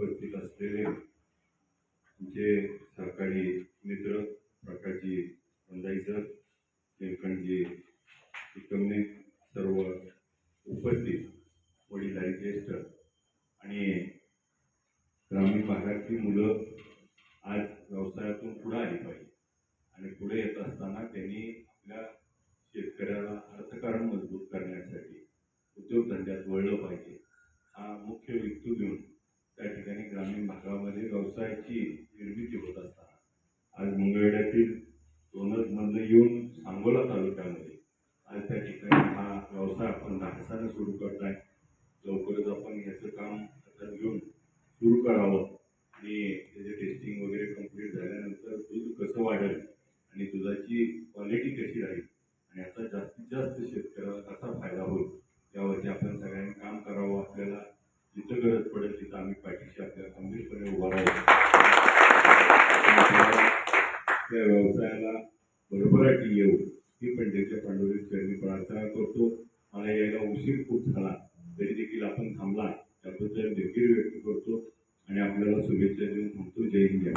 उपस्थित असलेले जे सहकारी मित्र प्रकाशजी मंदाईसर निलकंठजी एकमने सर्व उपस्थित वडीलधारी ज्येष्ठ आणि ग्रामीण भागातली मुलं आज व्यवसायातून पुढे आली पाहिजे आणि पुढे येत असताना त्यांनी आपल्या शेतकऱ्याला अर्थकारण मजबूत करण्यासाठी उद्योगधंद्यात वळलं पाहिजे हा मुख्य हेतू घेऊन त्या ठिकाणी ग्रामीण भागामध्ये व्यवसायाची निर्मिती होत असताना आज मंगळवेढ्यातील दोनजमधनं येऊन सांगोला तालुक्यामध्ये आज त्या ठिकाणी हा व्यवसाय आपण धाडसानं सुरू करताय. लवकरच आपण याचं काम हातात घेऊन सुरू करावं आणि त्याचे टेस्टिंग वगैरे कंप्लीट झाल्यानंतर दूध कसं वाढेल आणि दुधाची क्वालिटी कशी राहील आणि याचा जास्तीत जास्त शेतकऱ्याला कसा फायदा होईल यावरती आपण सगळ्यांनी काम करावं. आपल्याला जिथं गरज पडेल तिथं आम्ही पाठीशी आपल्या गंभीरपणे उभा राहू. त्या व्यवसायाला भरभराटी येऊ ही पण त्याच्या पांडुरंग चरणी प्रार्थना करतो. मला यायला उशीर खूप झाला तरी देखील आपण थांबला त्याबद्दल देखील व्यक्त करतो आणि आपल्याला शुभेच्छा देऊन थांबतो. जय हिंद.